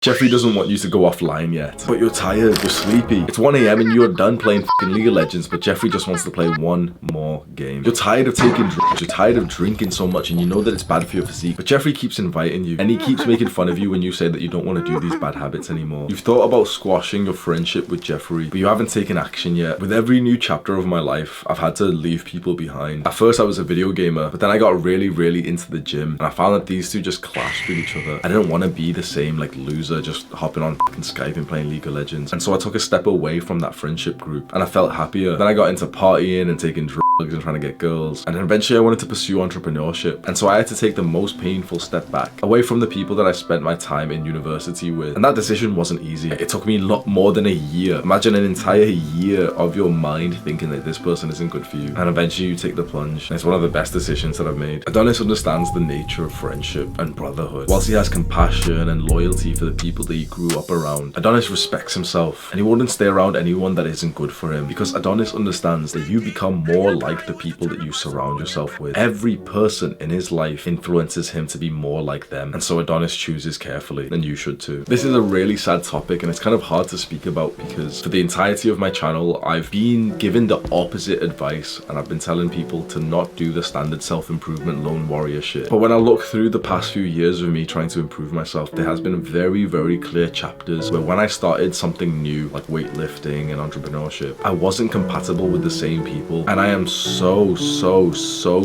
Jeffrey doesn't want you to go offline yet, but you're tired, you're sleepy. It's 1 AM and you're done playing f***ing League of Legends, but Jeffrey just wants to play one more game. You're tired of taking drugs, you're tired of drinking so much, and you know that it's bad for your physique, but Jeffrey keeps inviting you, and he keeps making fun of you when you say that you don't want to do these bad habits anymore. You've thought about squashing your friendship with Jeffrey, but you haven't taken action yet. With every new chapter of my life, I've had to leave people behind. At first I was a video gamer, but then I got really into the gym, and I found that these two just clashed with each other. I didn't want to be the same like loser just hopping on fucking Skype and playing League of Legends, and so I took a step away from that friendship group, and I felt happier. Then I got into partying and taking drugs and trying to get girls, and then eventually I wanted to pursue entrepreneurship, and so I had to take the most painful step back, away from the people that I spent my time in university with, and that decision wasn't easy. It took me a lot more than a year. Imagine an entire year of your mind thinking that this person isn't good for you, and eventually you take the plunge, and it's one of the best decisions that I've made. Adonis understands the nature of friendship and brotherhood. Whilst he has compassion and loyalty for the people that he grew up around, Adonis respects himself, and he wouldn't stay around anyone that isn't good for him, because Adonis understands that you become more like the people that you surround yourself with. Every person in his life influences him to be more like them, and so Adonis chooses carefully, and you should too. This is a really sad topic, and it's kind of hard to speak about because for the entirety of my channel I've been given the opposite advice, and I've been telling people to not do the standard self-improvement lone warrior shit. But when I look through the past few years of me trying to improve myself, there has been very clear chapters where when I started something new like weightlifting and entrepreneurship, I wasn't compatible with the same people, and I am so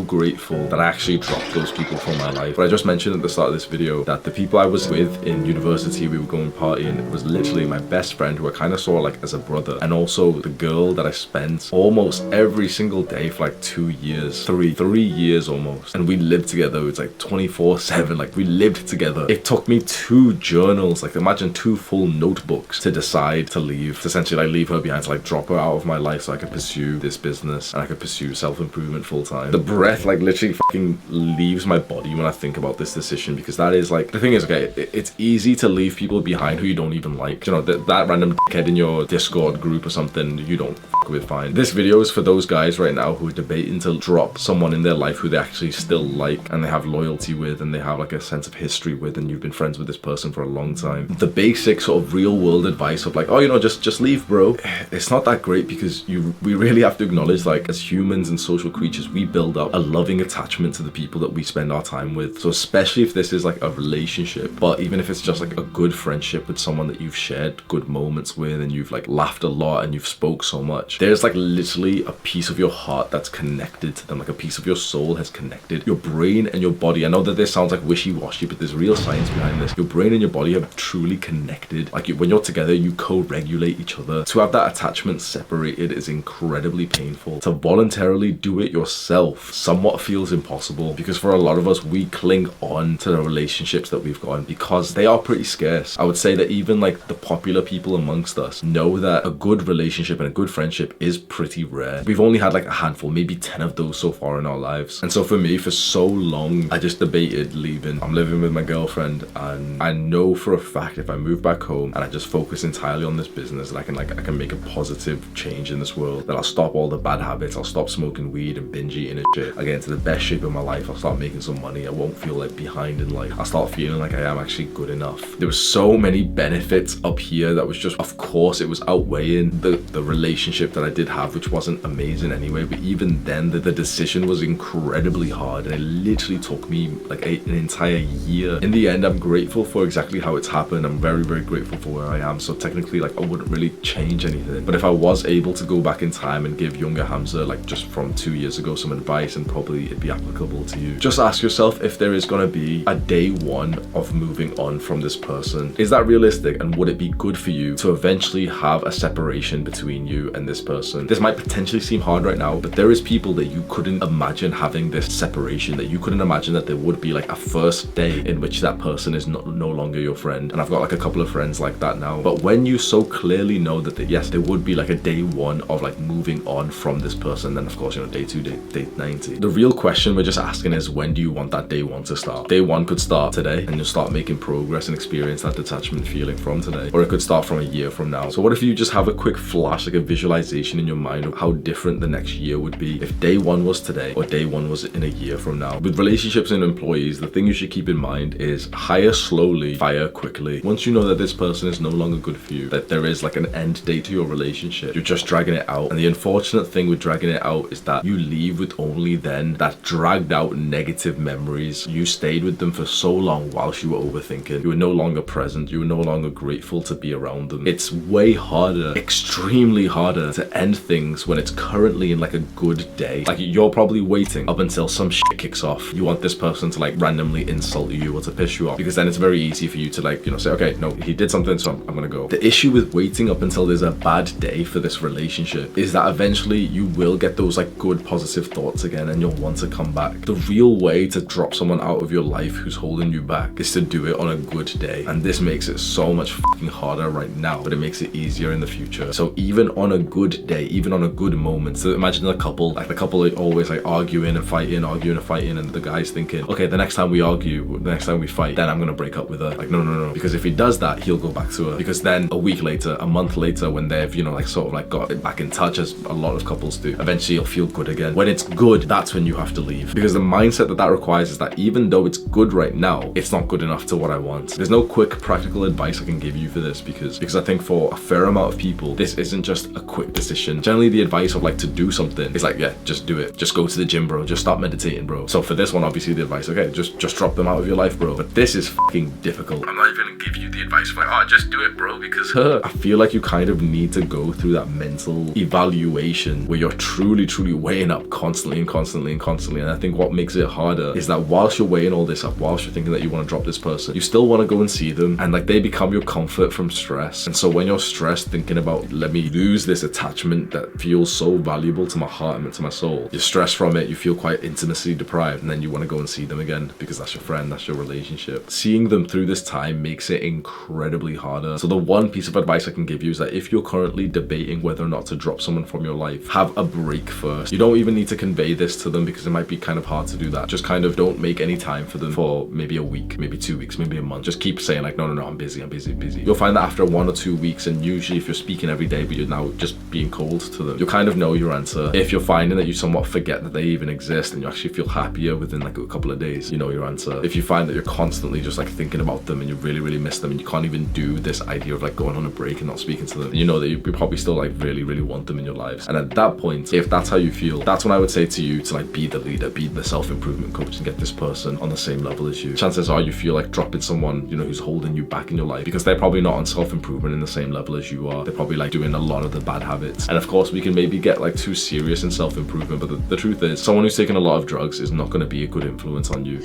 grateful that I actually dropped those people from my life. But I just mentioned at the start of this video that the people I was with in university, we were going partying, it was literally my best friend who I kind of saw like as a brother, and also the girl that I spent almost every single day for like 2 years, three years almost, and we lived together. It's like 24/7, like we lived together. It took me 2 journals, like imagine 2 full notebooks to decide to leave, to essentially like leave her behind, to like drop her out of my life so I could pursue this business and I could pursue self-improvement full time. The breath like literally fucking leaves my body when I think about this decision, because that is like, the thing is, okay, it's easy to leave people behind who you don't even like. You know, that random kid in your Discord group or something you don't fuck with, fine. This video is for those guys right now who are debating to drop someone in their life who they actually still like and they have loyalty with and they have like a sense of history with, and you've been friends with this person for a long time. The basic sort of real world advice of like, oh, you know, just leave, bro, it's not that great, because we really have to acknowledge, like, as humans and social creatures, we build up a loving attachment to the people that we spend our time with. So especially if this is like a relationship, but even if it's just like a good friendship with someone that you've shared good moments with and you've like laughed a lot and you've spoke so much, there's like literally a piece of your heart that's connected to them, like a piece of your soul has connected. Your brain and your body, I know that this sounds like wishy-washy, but there's real science behind this. Your brain and your body have truly connected. Like when you're together, you co-regulate each other. To have that attachment separated is incredibly painful. To voluntarily do it yourself somewhat feels impossible, because for a lot of us, we cling on to the relationships that we've gotten because they are pretty scarce. I would say that even like the popular people amongst us know that a good relationship and a good friendship is pretty rare. We've only had like a handful, maybe 10 of those so far in our lives. And so for me, for so long, I just debated leaving. I'm living with my girlfriend, and I know for a fact if I move back home and I just focus entirely on this business, and I can make a positive change in this world, that I'll stop all the bad habits, I'll stop smoking weed and binge eating and shit, I get into the best shape of my life, I'll start making some money, I won't feel like behind in life, I'll start feeling like I am actually good enough. There were so many benefits up here that was just, of course it was outweighing the relationship that I did have, which wasn't amazing anyway, but even then the decision was incredibly hard, and it literally took me like an entire year. In the end, I'm grateful for exactly how it's happened. I'm very grateful for where I am, so technically like I wouldn't really change anything. But if I was able to go back in time and give younger Hamza, like just from 2 years ago, some advice, and probably it'd be applicable to you, just ask yourself if there is going to be a day one of moving on from this person. Is that realistic, and would it be good for you to eventually have a separation between you and this person? This might potentially seem hard right now, but there is people that you couldn't imagine having this separation, that you couldn't imagine that there would be like a first day in which that person is no longer your friend. And I've got like a couple of friends like that now. But when you so clearly know that yes, there would be like a day one of like moving on from this person, then of course, you know, day 2, day 90. The real question we're just asking is, when do you want that day 1 to start? Day 1 could start today, and you'll start making progress and experience that detachment feeling from today, or it could start from a year from now. So what if you just have a quick flash, like a visualization visualization in your mind of how different the next year would be if day one was today or day one was in a year from now. With relationships and employees, the thing you should keep in mind is hire slowly, fire quickly. Once you know that this person is no longer good for you, that there is like an end date to your relationship, you're just dragging it out. And the unfortunate thing with dragging it out is that you leave with only then that dragged out negative memories. You stayed with them for so long whilst you were overthinking. You were no longer present. You were no longer grateful to be around them. It's way harder, extremely harder to end things when it's currently in like a good day. Like you're probably waiting up until some shit kicks off. You want this person to like randomly insult you or to piss you off, because then it's very easy for you to like, you know, say, okay, no, he did something, so I'm gonna go. The issue with waiting up until there's a bad day for this relationship is that eventually you will get those like good positive thoughts again and you'll want to come back. The real way to drop someone out of your life who's holding you back is to do it on a good day. And this makes it so much fucking harder right now, but it makes it easier in the future. So even on a good day, even on a good moment, so imagine a couple, like the couple are always like arguing and fighting, and the guy's thinking, okay, the next time we argue, the next time we fight, then I'm gonna break up with her. Like, no, because if he does that, he'll go back to her. Because then a week later, a month later, when they've, you know, like sort of like got back in touch, as a lot of couples do, eventually you'll feel good again. When it's good, that's when you have to leave. Because the mindset that requires is that even though it's good right now, it's not good enough to what I want. There's no quick practical advice I can give you for this, because I think for a fair amount of people, this isn't just a quick decision. Generally, the advice of like to do something is like, yeah, just do it. Just go to the gym, bro. Just start meditating, bro. So for this one, obviously the advice, okay, just drop them out of your life, bro. But this is fucking difficult. I'm not even gonna give you the advice of like, oh, just do it, bro, because I feel like you kind of need to go through that mental evaluation where you're truly weighing up constantly. And I think what makes it harder is that whilst you're weighing all this up, whilst you're thinking that you want to drop this person, you still want to go and see them, and like they become your comfort from stress. And so when you're stressed thinking about, let me lose this attachment that feels so valuable to my heart and to my soul, you're stressed from it, you feel quite intimacy deprived, and then you want to go and see them again because that's your friend, that's your relationship. Seeing them through this time makes it incredibly harder. So the one piece of advice I can give you is that if you're currently debating whether or not to drop someone from your life, have a break first. You don't even need to convey this to them because it might be kind of hard to do that. Just kind of don't make any time for them for maybe a week, maybe 2 weeks, maybe a month. Just keep saying like, no, I'm busy. You'll find that after 1 or 2 weeks, and usually if you're speaking every day but you're now just being cold to them, you'll kind of know your answer. If you're finding that you somewhat forget that they even exist and you actually feel happier within like a couple of days, you know your answer. If you find that you're constantly just like thinking about them and you really miss them and you can't even do this idea of like going on a break and not speaking to them, you know that you probably still like really want them in your lives. And at that point, if that's how you feel, that's when I would say to you to like be the leader, be the self-improvement coach, and get this person on the same level as you. Chances are you feel like dropping someone, you know, who's holding you back in your life because they're probably not on self-improvement in the same level as you are. They're probably like doing a lot of the bad habits. And of course we can maybe get like too serious in self-improvement, but the truth is someone who's taking a lot of drugs is not going to be a good influence on you.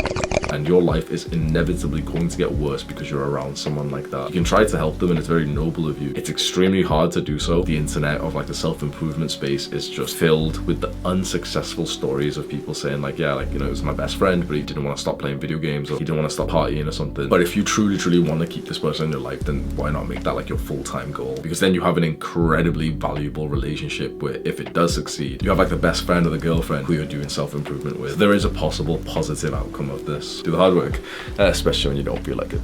And your life is inevitably going to get worse because you're around someone like that. You can try to help them and it's very noble of you. It's extremely hard to do so. The internet of like the self-improvement space is just filled with the unsuccessful stories of people saying like, yeah, like, you know, it was my best friend, but he didn't want to stop playing video games, or he didn't want to stop partying or something. But if you truly want to keep this person in your life, then why not make that like your full-time goal? Because then you have an incredibly valuable relationship where if it does succeed, you have like the best friend or the girlfriend who you're doing self-improvement with. There is a possible positive outcome of this. Do the hard work, especially when you don't feel like it.